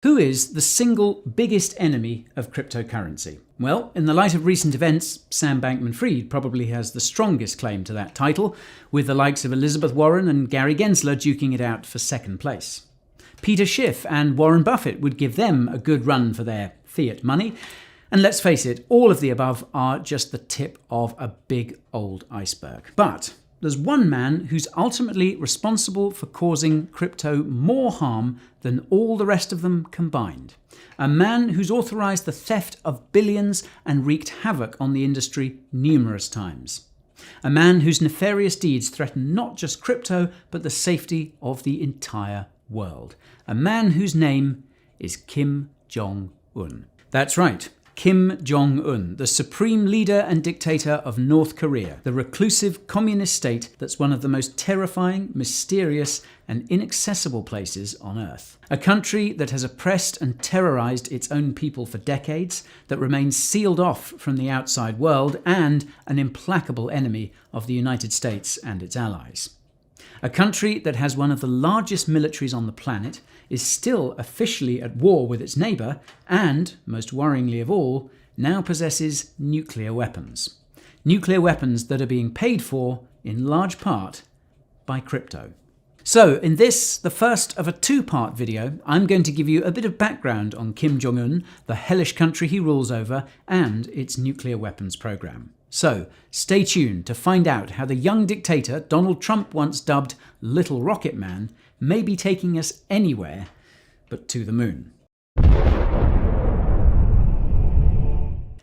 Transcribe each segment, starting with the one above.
Who is the single biggest enemy of cryptocurrency? Well, in the light of recent events, Sam Bankman-Fried probably has the strongest claim to that title, with the likes of Elizabeth Warren and Gary Gensler duking it out for second place. Peter Schiff and Warren Buffett would give them a good run for their fiat money. And let's face it, all of the above are just the tip of a big old iceberg. But there's one man who's ultimately responsible for causing crypto more harm than all the rest of them combined. A man who's authorized the theft of billions and wreaked havoc on the industry numerous times. A man whose nefarious deeds threaten not just crypto, but the safety of the entire world. A man whose name is Kim Jong-un. That's right. Kim Jong-un, the supreme leader and dictator of North Korea, the reclusive communist state that's one of the most terrifying, mysterious, and inaccessible places on Earth. A country that has oppressed and terrorized its own people for decades, that remains sealed off from the outside world, and an implacable enemy of the United States and its allies. A country that has one of the largest militaries on the planet, is still officially at war with its neighbour, and, most worryingly of all, now possesses nuclear weapons. Nuclear weapons that are being paid for, in large part, by crypto. So, in this, the first of a two-part video, I'm going to give you a bit of background on Kim Jong-un, the hellish country he rules over, and its nuclear weapons program. So, stay tuned to find out how the young dictator Donald Trump once dubbed Little Rocket Man may be taking us anywhere but to the moon.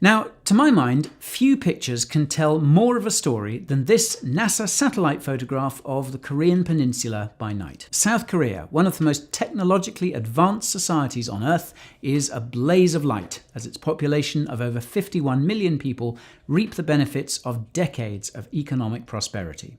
Now, to my mind, few pictures can tell more of a story than this NASA satellite photograph of the Korean peninsula by night. South Korea, one of the most technologically advanced societies on Earth, is a blaze of light as its population of over 51 million people reap the benefits of decades of economic prosperity.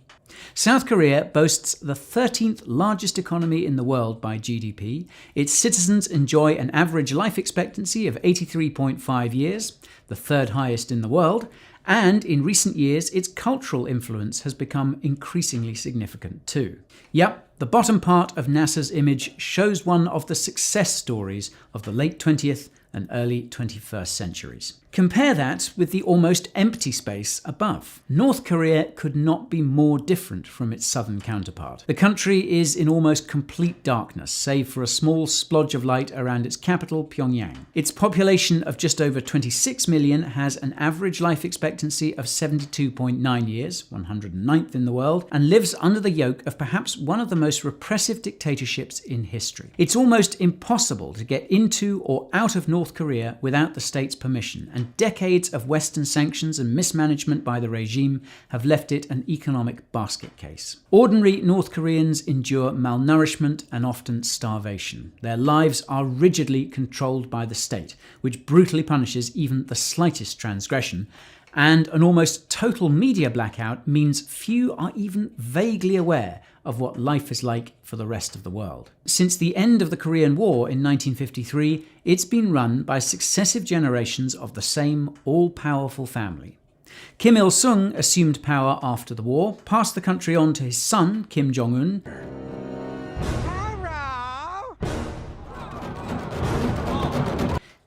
South Korea boasts the 13th largest economy in the world by GDP. Its citizens enjoy an average life expectancy of 83.5 years, the third highest in the world, and in recent years its cultural influence has become increasingly significant too. Yep, the bottom part of NASA's image shows one of the success stories of the late 20th and early 21st centuries. Compare that with the almost empty space above. North Korea could not be more different from its southern counterpart. The country is in almost complete darkness, save for a small splodge of light around its capital, Pyongyang. Its population of just over 26 million has an average life expectancy of 72.9 years, 109th in the world, and lives under the yoke of perhaps one of the most repressive dictatorships in history. It's almost impossible to get into or out of North Korea without the state's permission, and decades of Western sanctions and mismanagement by the regime have left it an economic basket case. Ordinary North Koreans endure malnourishment and often starvation. Their lives are rigidly controlled by the state, which brutally punishes even the slightest transgression. And an almost total media blackout means few are even vaguely aware of what life is like for the rest of the world. Since the end of the Korean War in 1953, it's been run by successive generations of the same all-powerful family. Kim Il-sung assumed power after the war, passed the country on to his son, Kim Jong-un,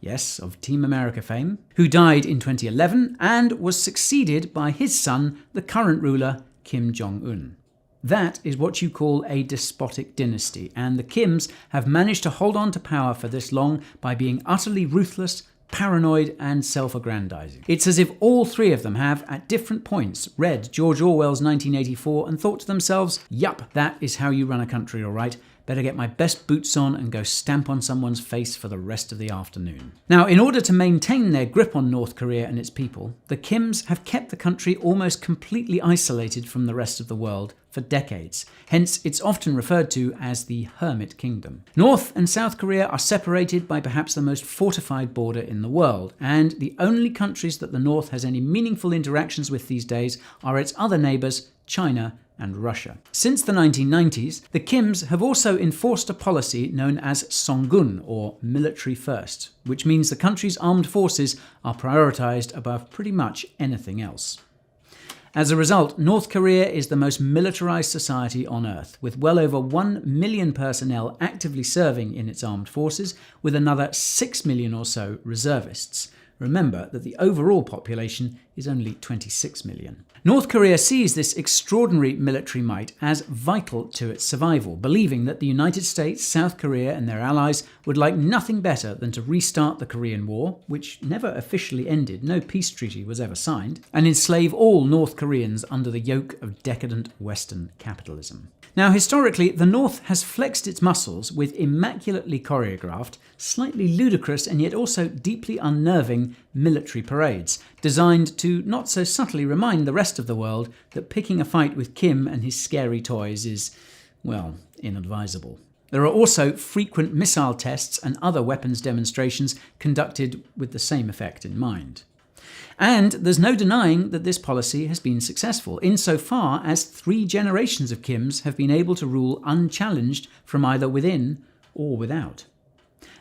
yes, of Team America fame, who died in 2011 and was succeeded by his son, the current ruler, Kim Jong-un. That is what you call a despotic dynasty, and the Kims have managed to hold on to power for this long by being utterly ruthless, paranoid, and self-aggrandizing. It's as if all three of them have, at different points, read George Orwell's 1984 and thought to themselves, yup, that is how you run a country, all right. Better get my best boots on and go stamp on someone's face for the rest of the afternoon. Now, in order to maintain their grip on North Korea and its people, the Kims have kept the country almost completely isolated from the rest of the world for decades. Hence, it's often referred to as the Hermit Kingdom. North and South Korea are separated by perhaps the most fortified border in the world, and the only countries that the North has any meaningful interactions with these days are its other neighbours, China and Russia. Since the 1990s, the Kims have also enforced a policy known as Songun, or military first, which means the country's armed forces are prioritized above pretty much anything else. As a result, North Korea is the most militarized society on Earth, with well over 1 million personnel actively serving in its armed forces, with another 6 million or so reservists. Remember that the overall population is only 26 million. North Korea sees this extraordinary military might as vital to its survival, believing that the United States, South Korea and their allies would like nothing better than to restart the Korean War, which never officially ended, no peace treaty was ever signed, and enslave all North Koreans under the yoke of decadent Western capitalism. Now, historically, the North has flexed its muscles with immaculately choreographed, slightly ludicrous and yet also deeply unnerving military parades, designed to not so subtly remind the rest of the world that picking a fight with Kim and his scary toys is, well, inadvisable. There are also frequent missile tests and other weapons demonstrations conducted with the same effect in mind. And there's no denying that this policy has been successful, insofar as 3 generations of Kims have been able to rule unchallenged from either within or without.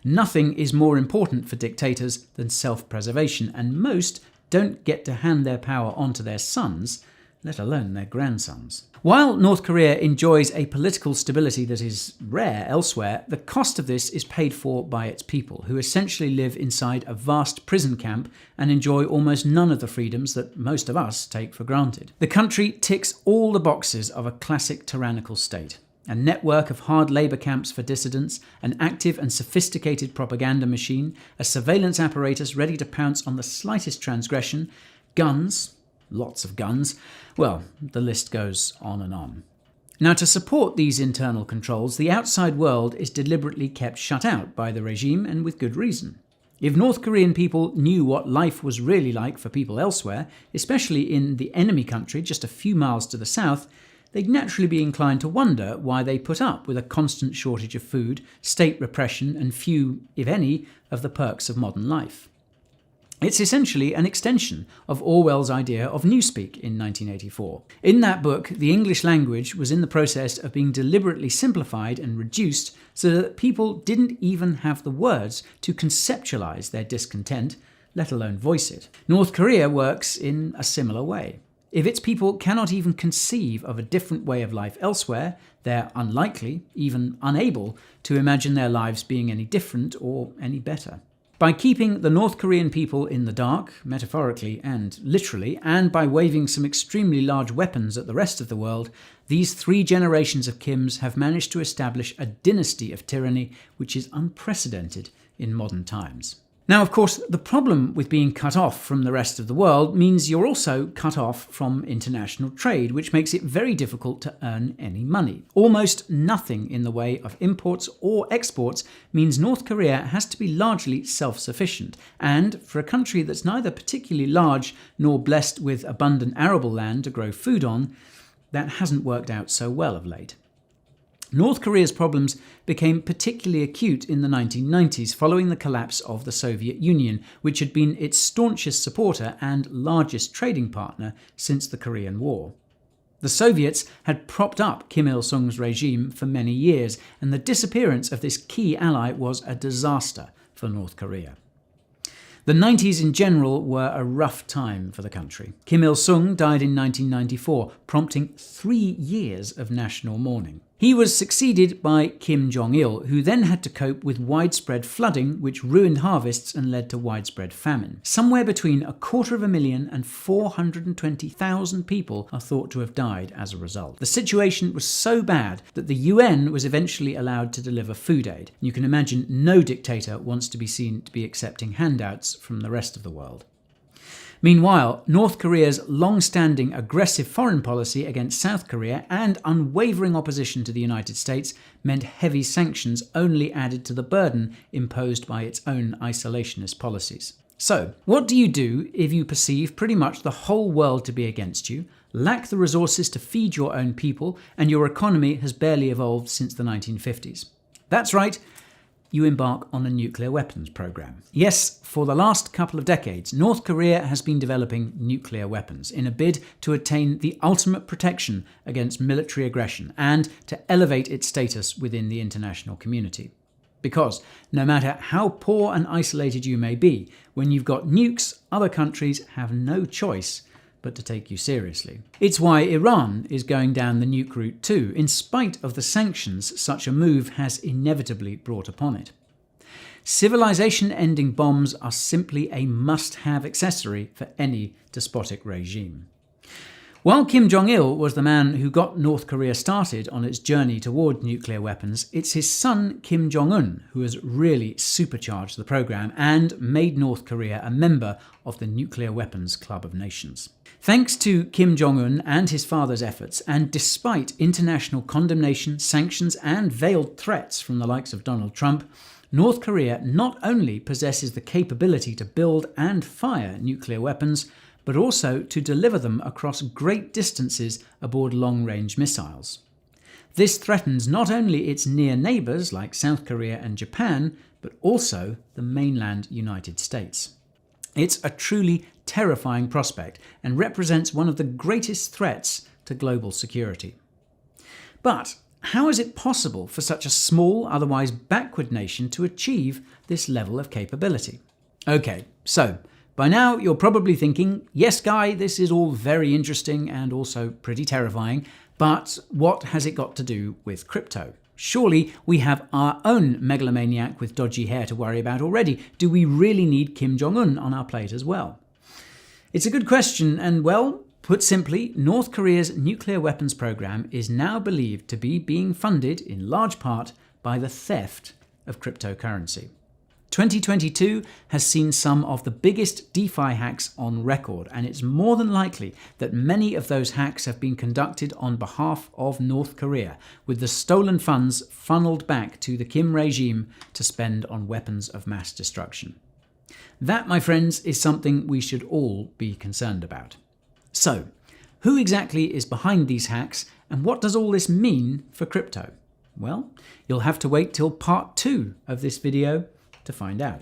Nothing is more important for dictators than self-preservation, and most don't get to hand their power on to their sons, let alone their grandsons. While North Korea enjoys a political stability that is rare elsewhere, the cost of this is paid for by its people, who essentially live inside a vast prison camp and enjoy almost none of the freedoms that most of us take for granted. The country ticks all the boxes of a classic tyrannical state. A network of hard labour camps for dissidents, an active and sophisticated propaganda machine, a surveillance apparatus ready to pounce on the slightest transgression, guns, lots of guns, well, the list goes on and on. Now, to support these internal controls, the outside world is deliberately kept shut out by the regime, and with good reason. If North Korean people knew what life was really like for people elsewhere, especially in the enemy country just a few miles to the south, they'd naturally be inclined to wonder why they put up with a constant shortage of food, state repression, and few, if any, of the perks of modern life. It's essentially an extension of Orwell's idea of Newspeak in 1984. In that book, the English language was in the process of being deliberately simplified and reduced so that people didn't even have the words to conceptualize their discontent, let alone voice it. North Korea works in a similar way. If its people cannot even conceive of a different way of life elsewhere, they're unlikely, even unable, to imagine their lives being any different or any better. By keeping the North Korean people in the dark, metaphorically and literally, and by waving some extremely large weapons at the rest of the world, these 3 generations of Kims have managed to establish a dynasty of tyranny which is unprecedented in modern times. Now, of course, the problem with being cut off from the rest of the world means you're also cut off from international trade, which makes it very difficult to earn any money. Almost nothing in the way of imports or exports means North Korea has to be largely self-sufficient. And for a country that's neither particularly large nor blessed with abundant arable land to grow food on, that hasn't worked out so well of late. North Korea's problems became particularly acute in the 1990s following the collapse of the Soviet Union, which had been its staunchest supporter and largest trading partner since the Korean War. The Soviets had propped up Kim Il-sung's regime for many years, and the disappearance of this key ally was a disaster for North Korea. The 90s in general were a rough time for the country. Kim Il-sung died in 1994, prompting 3 years of national mourning. He was succeeded by Kim Jong-il, who then had to cope with widespread flooding, which ruined harvests and led to widespread famine. Somewhere between 250,000 and 420,000 people are thought to have died as a result. The situation was so bad that the UN was eventually allowed to deliver food aid. You can imagine no dictator wants to be seen to be accepting handouts from the rest of the world. Meanwhile, North Korea's long-standing aggressive foreign policy against South Korea and unwavering opposition to the United States meant heavy sanctions only added to the burden imposed by its own isolationist policies. So, what do you do if you perceive pretty much the whole world to be against you, lack the resources to feed your own people, and your economy has barely evolved since the 1950s? That's right. You embark on a nuclear weapons program. Yes, for the last couple of decades, North Korea has been developing nuclear weapons in a bid to attain the ultimate protection against military aggression and to elevate its status within the international community. Because no matter how poor and isolated you may be, when you've got nukes, other countries have no choice but to take you seriously. It's why Iran is going down the nuke route too, in spite of the sanctions such a move has inevitably brought upon it. Civilization-ending bombs are simply a must-have accessory for any despotic regime. While Kim Jong-il was the man who got North Korea started on its journey toward nuclear weapons, it's his son Kim Jong-un who has really supercharged the program and made North Korea a member of the Nuclear Weapons Club of Nations. Thanks to Kim Jong-un and his father's efforts, and despite international condemnation, sanctions and veiled threats from the likes of Donald Trump, North Korea not only possesses the capability to build and fire nuclear weapons, but also to deliver them across great distances aboard long-range missiles. This threatens not only its near neighbours like South Korea and Japan, but also the mainland United States. It's a truly terrifying prospect and represents one of the greatest threats to global security. But how is it possible for such a small, otherwise backward nation to achieve this level of capability? Okay, so by now you're probably thinking, yes, Guy, this is all very interesting and also pretty terrifying, but what has it got to do with crypto? Surely we have our own megalomaniac with dodgy hair to worry about already. Do we really need Kim Jong-un on our plate as well? It's a good question, and well, put simply, North Korea's nuclear weapons program is now believed to be being funded in large part by the theft of cryptocurrency. 2022 has seen some of the biggest DeFi hacks on record, and it's more than likely that many of those hacks have been conducted on behalf of North Korea, with the stolen funds funneled back to the Kim regime to spend on weapons of mass destruction. That, my friends, is something we should all be concerned about. So, who exactly is behind these hacks, and what does all this mean for crypto? Well, you'll have to wait till part 2 of this video to find out.